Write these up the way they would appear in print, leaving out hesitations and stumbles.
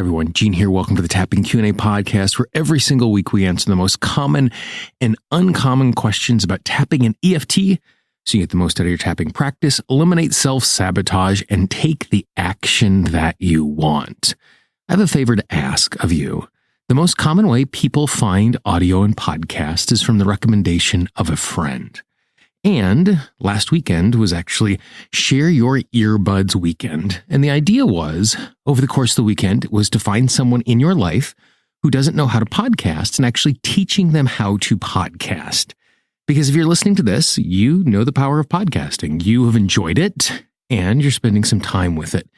Hi everyone, Gene here. Welcome to the Tapping Q&A podcast, where every single week we answer the most common and uncommon questions about tapping and EFT, so you get the most out of your tapping practice, eliminate self-sabotage, and take the action that you want. I have a favor to ask of you. The most common way people find audio and podcasts is from the recommendation of a friend. And last weekend was actually Share Your Earbuds Weekend. And the idea was, over the course of the weekend, was to find someone in your life who doesn't know how to podcast and actually teaching them how to podcast. Because if you're listening to this, you know the power of podcasting. You have enjoyed it and you're spending some time with it.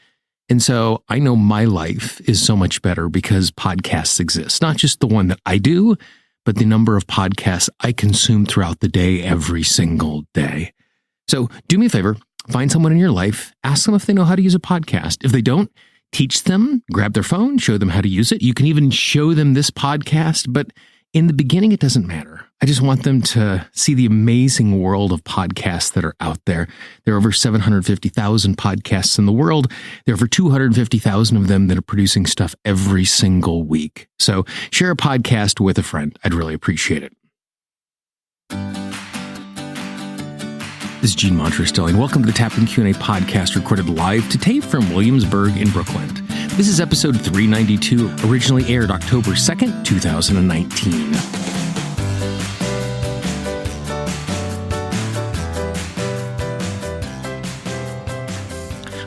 And so I know my life is so much better because podcasts exist. Not just the one that I do, but the number of podcasts I consume throughout the day, every single day. So do me a favor, find someone in your life, ask them if they know how to use a podcast. If they don't, teach them, grab their phone, show them how to use it. You can even show them this podcast, but in the beginning, it doesn't matter. I just want them to see the amazing world of podcasts that are out there. There are over 750,000 podcasts in the world. There are over 250,000 of them that are producing stuff every single week. So share a podcast with a friend. I'd really appreciate it. This is Gene Montrose-Stelling. Welcome to the Tapping Q&A podcast, recorded live to tape from Williamsburg in Brooklyn. This is episode 392, originally aired October 2nd, 2019.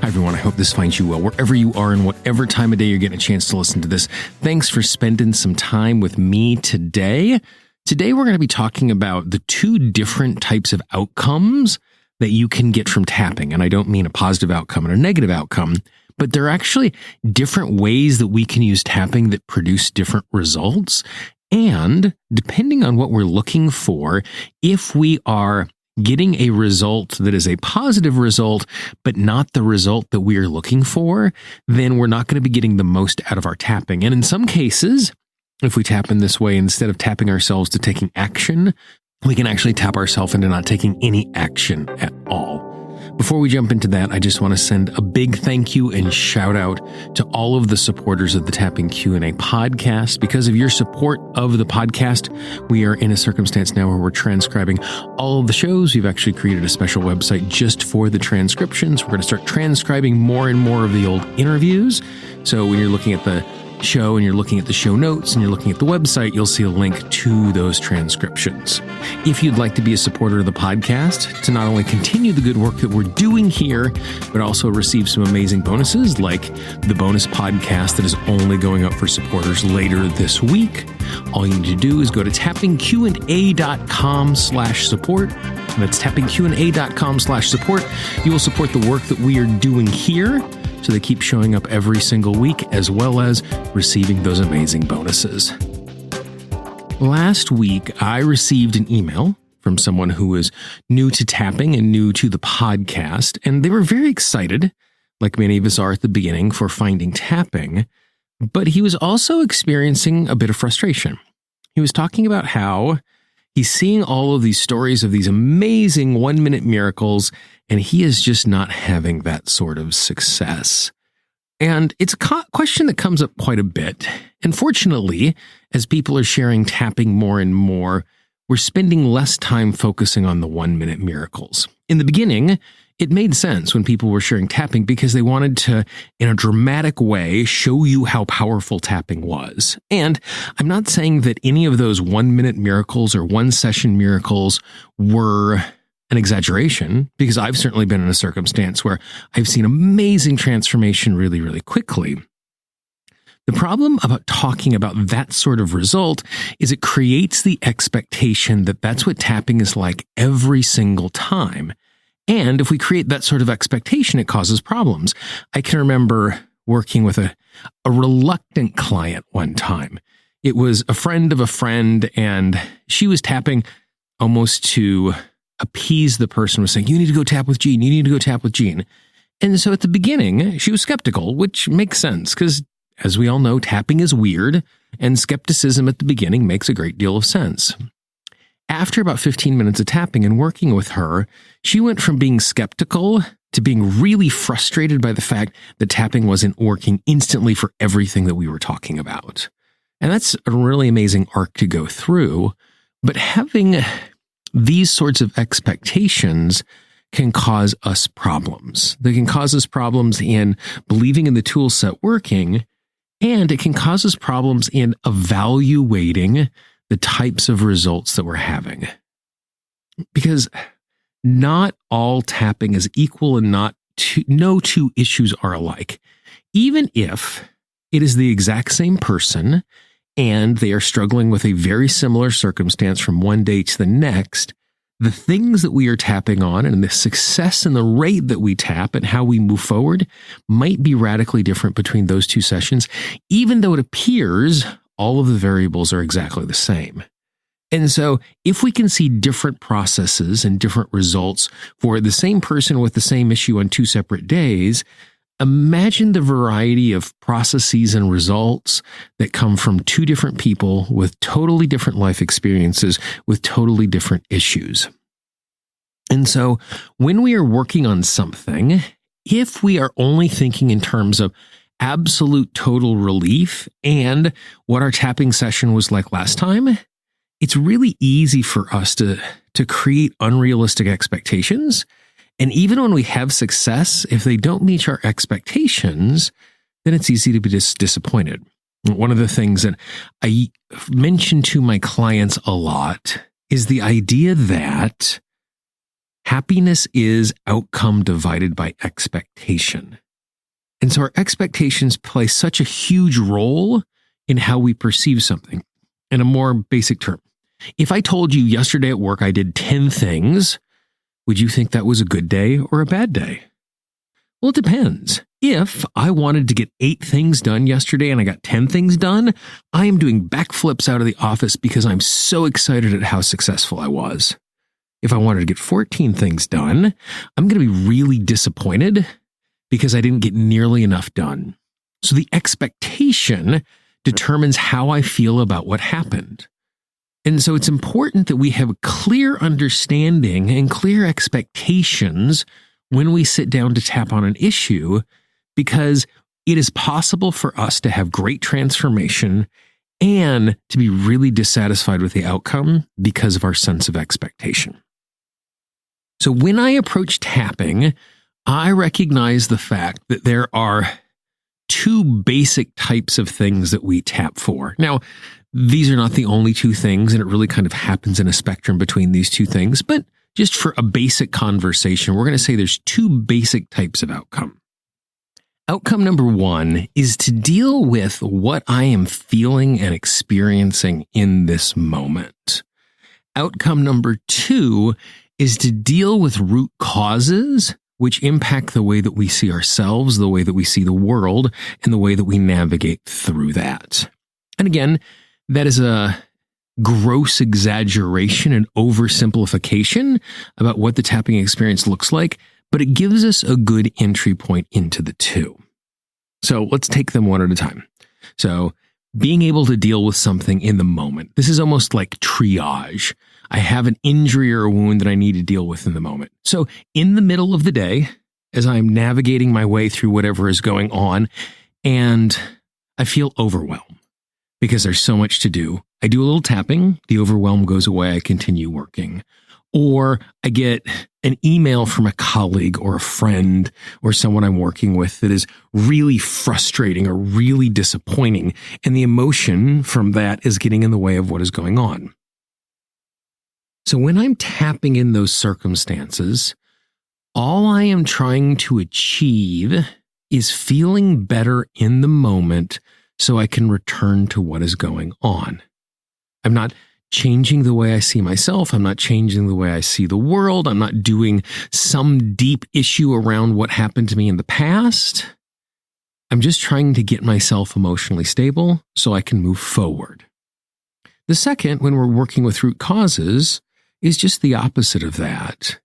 Hi, everyone. I hope this finds you well, wherever you are and whatever time of day you're getting a chance to listen to this. Thanks for spending some time with me today. Today, we're going to be talking about the two different types of outcomes that you can get from tapping. And I don't mean a positive outcome and a negative outcome, but there are actually different ways that we can use tapping that produce different results. And depending on what we're looking for, if we are getting a result that is a positive result, but not the result that we are looking for, then we're not going to be getting the most out of our tapping. And in some cases, if we tap in this way, instead of tapping ourselves to taking action, we can actually tap ourselves into not taking any action at all. Before we jump into that, I just want to send a big thank you and shout out to all of the supporters of the Tapping Q&A podcast. Because of your support of the podcast, we are in a circumstance now where we're transcribing all of the shows. We've actually created a special website just for the transcriptions. We're going to start transcribing more and more of the old interviews. So when you're looking at the show and you're looking at the show notes and you're looking at the website, you'll see a link to those transcriptions. If you'd like to be a supporter of the podcast, to not only continue the good work that we're doing here, but also receive some amazing bonuses like the bonus podcast that is only going up for supporters later this week, all you need to do is go to tappingqa.com/support. That's tappingqa.com/support. You will support the work that we are doing here, so they keep showing up every single week, as well as receiving those amazing bonuses. Last week, I received an email from someone who is new to tapping and new to the podcast, and they were very excited, like many of us are at the beginning, for finding tapping, but he was also experiencing a bit of frustration. He was talking about how he's seeing all of these stories of these amazing 1-minute miracles, and he is just not having that sort of success. And it's a question that comes up quite a bit. And fortunately, as people are sharing tapping more and more, we're spending less time focusing on the 1-minute miracles. In the beginning, it made sense when people were sharing tapping because they wanted to, in a dramatic way, show you how powerful tapping was. And I'm not saying that any of those 1-minute miracles or 1-session miracles were an exaggeration, because I've certainly been in a circumstance where I've seen amazing transformation really, really quickly. The problem about talking about that sort of result is it creates the expectation that that's what tapping is like every single time. And if we create that sort of expectation, it causes problems. I can remember working with a reluctant client one time. It was a friend of a friend, and she was tapping almost to appease the person, was saying, you need to go tap with Gene. You need to go tap with Gene. And so at the beginning, she was skeptical, which makes sense because, as we all know, tapping is weird, and skepticism at the beginning makes a great deal of sense. After about 15 minutes of tapping and working with her, she went from being skeptical to being really frustrated by the fact that tapping wasn't working instantly for everything that we were talking about. And that's a really amazing arc to go through. But having these sorts of expectations can cause us problems. They can cause us problems in believing in the tool set working, and it can cause us problems in evaluating the types of results that we're having. Because not all tapping is equal and no two issues are alike. Even if it is the exact same person and they are struggling with a very similar circumstance from one day to the next, the things that we are tapping on and the success and the rate that we tap and how we move forward might be radically different between those two sessions, even though it appears all of the variables are exactly the same. And so if we can see different processes and different results for the same person with the same issue on two separate days, imagine the variety of processes and results that come from two different people with totally different life experiences with totally different issues. And so when we are working on something, if we are only thinking in terms of absolute total relief and what our tapping session was like last time, it's really easy for us to create unrealistic expectations. And even when we have success, if they don't meet our expectations, then it's easy to be disappointed. One of the things that I mention to my clients a lot is the idea that happiness is outcome divided by expectation. And so our expectations play such a huge role in how we perceive something. In a more basic term, if I told you yesterday at work I did 10 things, would you think that was a good day or a bad day? Well, it depends. If I wanted to get 8 things done yesterday and I got 10 things done, I am doing backflips out of the office because I'm so excited at how successful I was. If I wanted to get 14 things done, I'm going to be really disappointed because I didn't get nearly enough done. So the expectation determines how I feel about what happened. And so it's important that we have a clear understanding and clear expectations when we sit down to tap on an issue, because it is possible for us to have great transformation and to be really dissatisfied with the outcome because of our sense of expectation. So when I approach tapping, I recognize the fact that there are 2 basic types of things that we tap for. Now, these are not the only 2 things, and it really kind of happens in a spectrum between these 2 things, but just for a basic conversation, we're going to say there's 2 basic types of outcome. Outcome number 1 is to deal with what I am feeling and experiencing in this moment. Outcome number 2 is to deal with root causes which impact the way that we see ourselves, the way that we see the world, and the way that we navigate through that. And again, that is a gross exaggeration and oversimplification about what the tapping experience looks like, but it gives us a good entry point into the 2. So let's take them one at a time. So being able to deal with something in the moment. This is almost like triage. I have an injury or a wound that I need to deal with in the moment. So in the middle of the day, as I'm navigating my way through whatever is going on, and I feel overwhelmed because there's so much to do, I do a little tapping, the overwhelm goes away, I continue working. Or I get an email from a colleague or a friend or someone I'm working with that is really frustrating or really disappointing, and the emotion from that is getting in the way of what is going on. So when I'm tapping in those circumstances, all I am trying to achieve is feeling better in the moment so I can return to what is going on. I'm not changing the way I see myself. I'm not changing the way I see the world. I'm not doing some deep issue around what happened to me in the past. I'm just trying to get myself emotionally stable so I can move forward. The second, when we're working with root causes, is just the opposite of that.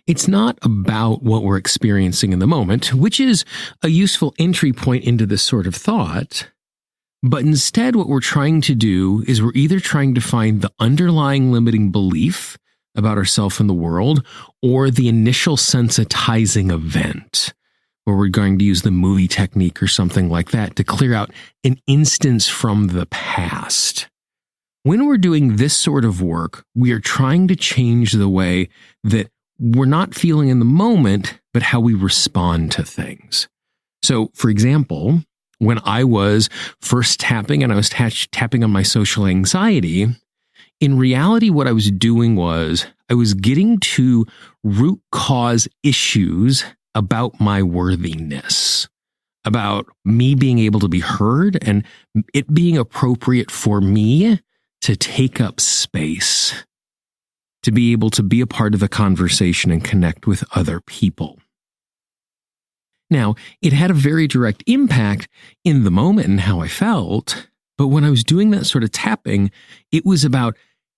It's not about what we're experiencing in the moment, which is a useful entry point into this sort of thought. But instead, what we're trying to do is we're either trying to find the underlying limiting belief about ourselves in the world, or the initial sensitizing event, where we're going to use the movie technique or something like that to clear out an instance from the past. When we're doing this sort of work, we are trying to change the way that we're not feeling in the moment, but how we respond to things. So, for example, when I was first tapping and I was tapping on my social anxiety, in reality, what I was doing was I was getting to root cause issues about my worthiness, about me being able to be heard and it being appropriate for me to take up space, to be able to be a part of the conversation and connect with other people. Now, it had a very direct impact in the moment and how I felt, but when I was doing that sort of tapping, it was about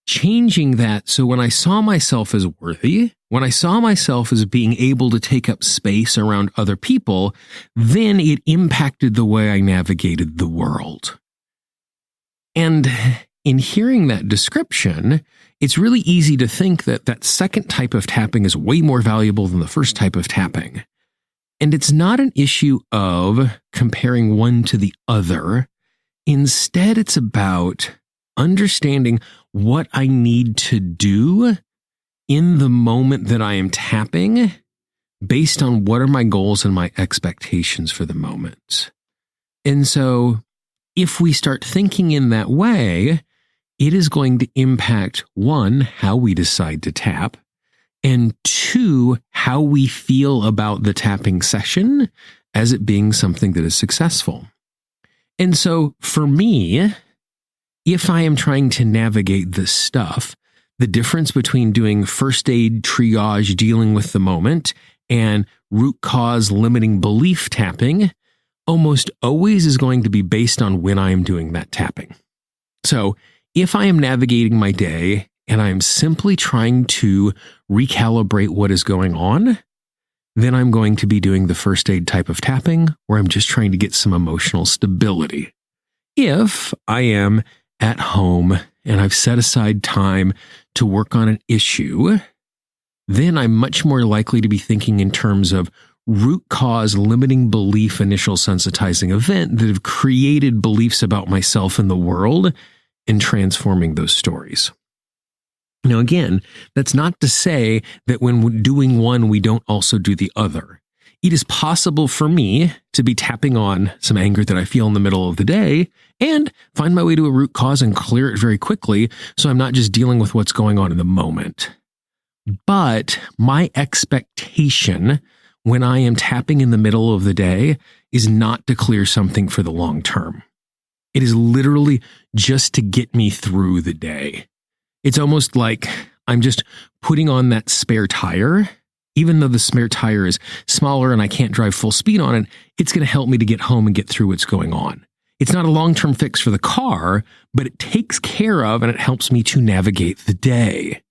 changing that. So when I saw myself as worthy, when I saw myself as being able to take up space around other people, then it impacted the way I navigated the world. And in hearing that description, it's really easy to think that that second type of tapping is way more valuable than the first type of tapping. And it's not an issue of comparing one to the other. Instead, it's about understanding what I need to do in the moment that I am tapping based on what are my goals and my expectations for the moment. And so if we start thinking in that way, it is going to impact, one, how we decide to tap, and two, how we feel about the tapping session as it being something that is successful. And so for me, if I am trying to navigate this stuff, the difference between doing first aid triage, dealing with the moment, and root cause limiting belief tapping almost always is going to be based on when I am doing that tapping. So if I am navigating my day and I am simply trying to recalibrate what is going on, then I'm going to be doing the first aid type of tapping where I'm just trying to get some emotional stability. If I am at home and I've set aside time to work on an issue, then I'm much more likely to be thinking in terms of root cause limiting belief initial sensitizing event that have created beliefs about myself and the world and transforming those stories. Now, again, that's not to say that when doing one, we don't also do the other. It is possible for me to be tapping on some anger that I feel in the middle of the day and find my way to a root cause and clear it very quickly so I'm not just dealing with what's going on in the moment. But my expectation when I am tapping in the middle of the day is not to clear something for the long term. It is literally just to get me through the day. It's almost like I'm just putting on that spare tire. Even though the spare tire is smaller and I can't drive full speed on it, it's going to help me to get home and get through what's going on. It's not a long-term fix for the car, but it takes care of and it helps me to navigate the day.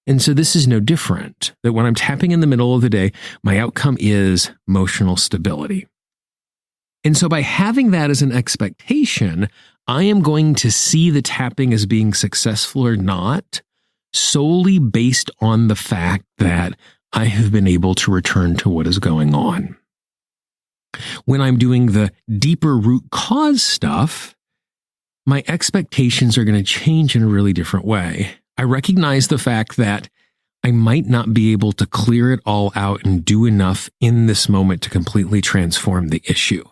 And so this is no different, that when I'm tapping in the middle of the day, my outcome is emotional stability. And so by having that as an expectation, I am going to see the tapping as being successful or not solely based on the fact that I have been able to return to what is going on. When I'm doing the deeper root cause stuff, my expectations are going to change in a really different way. I recognize the fact that I might not be able to clear it all out and do enough in this moment to completely transform the issue.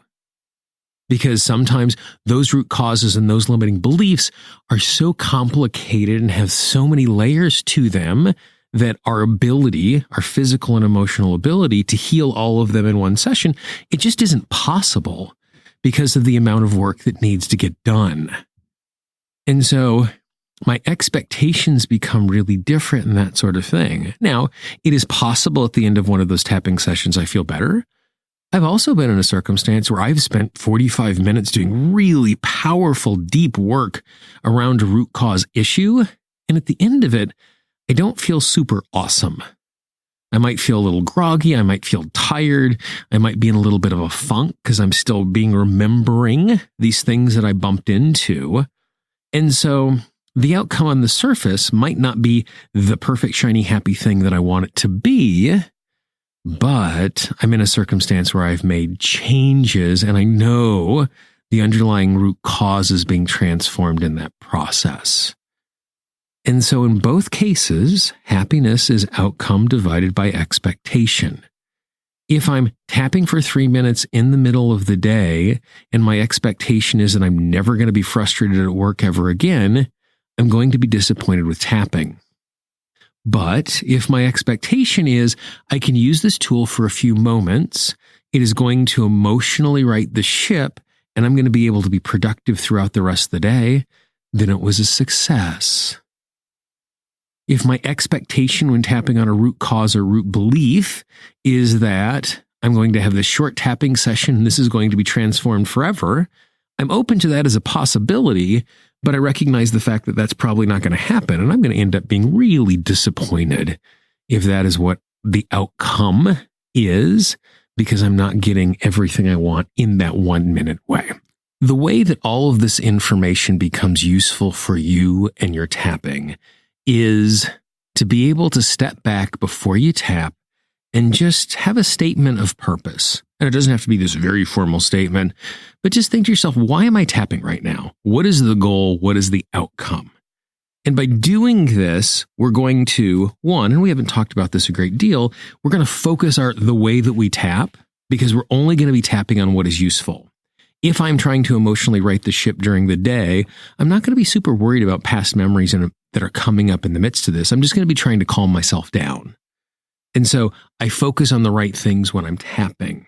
Because sometimes those root causes and those limiting beliefs are so complicated and have so many layers to them that our ability, our physical and emotional ability to heal all of them in one session, it just isn't possible because of the amount of work that needs to get done. And so my expectations become really different and that sort of thing. Now, it is possible at the end of one of those tapping sessions I feel better. I've also been in a circumstance where I've spent 45 minutes doing really powerful, deep work around a root cause issue, and at the end of it, I don't feel super awesome. I might feel a little groggy. I might feel tired. I might be in a little bit of a funk because I'm still remembering these things that I bumped into. And so the outcome on the surface might not be the perfect, shiny, happy thing that I want it to be, but I'm in a circumstance where I've made changes and I know the underlying root cause is being transformed in that process. And so in both cases, happiness is outcome divided by expectation. If I'm tapping for 3 minutes in the middle of the day and my expectation is that I'm never going to be frustrated at work ever again, I'm going to be disappointed with tapping. But if my expectation is I can use this tool for a few moments, it is going to emotionally right the ship, and I'm going to be able to be productive throughout the rest of the day, then it was a success. If my expectation when tapping on a root cause or root belief is that I'm going to have this short tapping session and this is going to be transformed forever, I'm open to that as a possibility, but I recognize the fact that that's probably not going to happen, and I'm going to end up being really disappointed if that is what the outcome is, because I'm not getting everything I want in that 1 minute way. The way that all of this information becomes useful for you and your tapping is to be able to step back before you tap and just have a statement of purpose. And it doesn't have to be this very formal statement, but just think to yourself, why am I tapping right now? What is the goal? What is the outcome? And by doing this, we're going to, one, and we haven't talked about this a great deal, we're going to focus the way that we tap, because we're only going to be tapping on what is useful. If I'm trying to emotionally right the ship during the day, I'm not going to be super worried about past memories that are coming up in the midst of this. I'm just going to be trying to calm myself down. And so I focus on the right things when I'm tapping.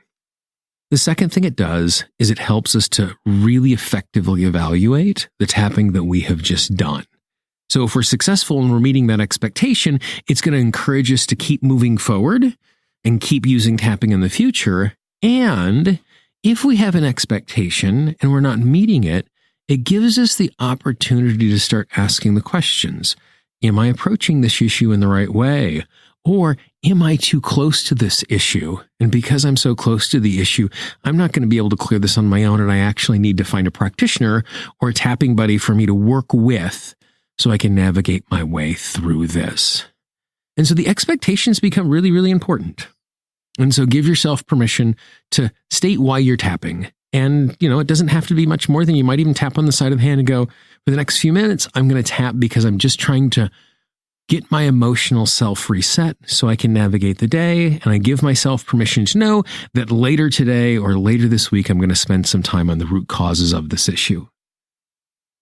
The second thing it does is it helps us to really effectively evaluate the tapping that we have just done. So if we're successful and we're meeting that expectation, it's going to encourage us to keep moving forward and keep using tapping in the future. And if we have an expectation and we're not meeting it, it gives us the opportunity to start asking the questions. Am I approaching this issue in the right way? Or am I too close to this issue? And because I'm so close to the issue, I'm not going to be able to clear this on my own, and I actually need to find a practitioner or a tapping buddy for me to work with so I can navigate my way through this. And so the expectations become really, really important. And so give yourself permission to state why you're tapping. And, it doesn't have to be much more than you might even tap on the side of the hand and go, for the next few minutes, I'm going to tap because I'm just trying to get my emotional self reset so I can navigate the day. And I give myself permission to know that later today or later this week, I'm going to spend some time on the root causes of this issue.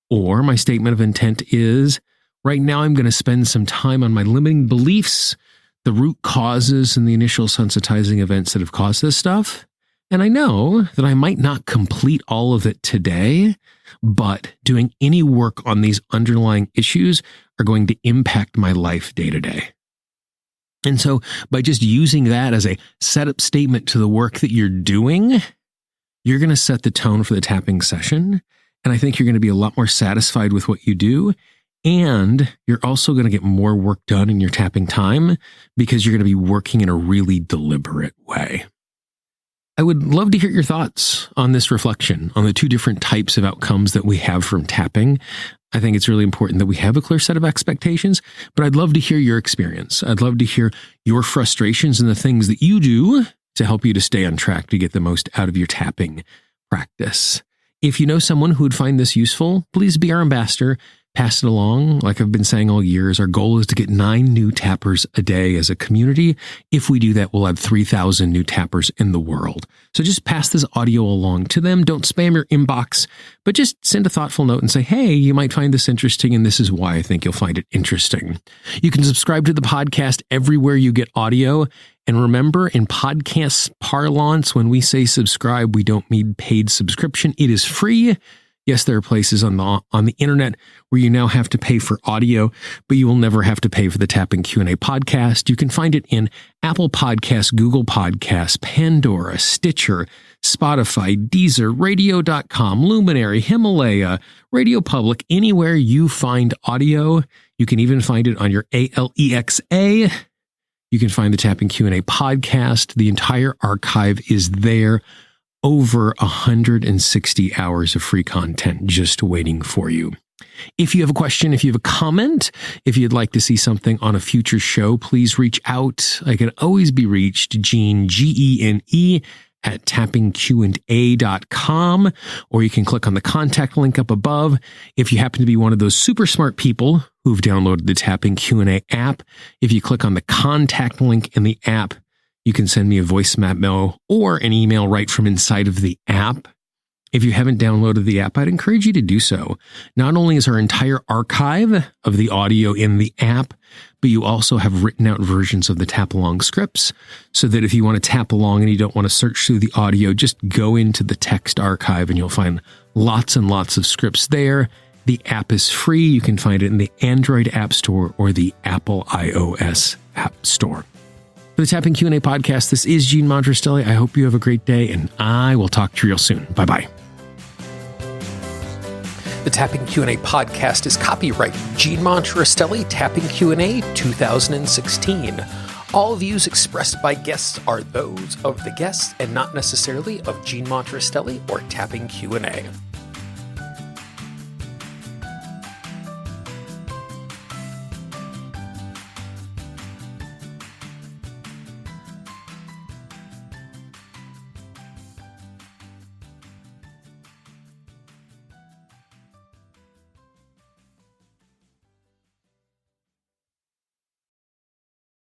Or my statement of intent is, right now I'm going to spend some time on my limiting beliefs, the root causes and the initial sensitizing events that have caused this stuff. And I know that I might not complete all of it today, but doing any work on these underlying issues are going to impact my life day to day. And so by just using that as a setup statement to the work that you're doing, you're going to set the tone for the tapping session. And I think you're going to be a lot more satisfied with what you do. And you're also going to get more work done in your tapping time because you're going to be working in a really deliberate way. I would love to hear your thoughts on this reflection on the two different types of outcomes that we have from tapping. I think it's really important that we have a clear set of expectations, but I'd love to hear your experience. I'd love to hear your frustrations and the things that you do to help you to stay on track to get the most out of your tapping practice. If you know someone who would find this useful, please be our ambassador. Pass it along. Like I've been saying all years, our goal is to get 9 new tappers a day as a community. If we do that, we'll have 3,000 new tappers in the world. So just pass this audio along to them. Don't spam your inbox, but just send a thoughtful note and say, hey, you might find this interesting, and this is why I think you'll find it interesting. You can subscribe to the podcast everywhere you get audio. And remember, in podcast parlance, when we say subscribe, we don't mean paid subscription. It is free. Yes, there are places on the internet where you now have to pay for audio, but you will never have to pay for the Tapping Q&A podcast. You can find it in Apple Podcasts, Google Podcasts, Pandora, Stitcher, Spotify, Deezer, Radio.com, Luminary, Himalaya, Radio Public, anywhere you find audio. You can even find it on your Alexa. You can find the Tapping Q&A podcast. The entire archive is there. Over 160 hours of free content just waiting for you. If you have a question, if you have a comment, if you'd like to see something on a future show, please reach out. I can always be reached, Gene, Gene, at tappingqa.com, or you can click on the contact link up above. If you happen to be one of those super smart people who've downloaded the Tapping Q&A app, if you click on the contact link in the app, you can send me a voice memo or an email right from inside of the app. If you haven't downloaded the app, I'd encourage you to do so. Not only is our entire archive of the audio in the app, but you also have written out versions of the tap along scripts, so that if you want to tap along and you don't want to search through the audio, just go into the text archive and you'll find lots and lots of scripts there. The app is free. You can find it in the Android App Store or the Apple iOS App Store. For the Tapping Q&A podcast, this is Gene Montrastelli. I hope you have a great day, and I will talk to you real soon. Bye-bye. The Tapping Q&A podcast is copyright Gene Montrastelli, Tapping Q&A 2016. All views expressed by guests are those of the guests and not necessarily of Gene Montrastelli or Tapping Q&A.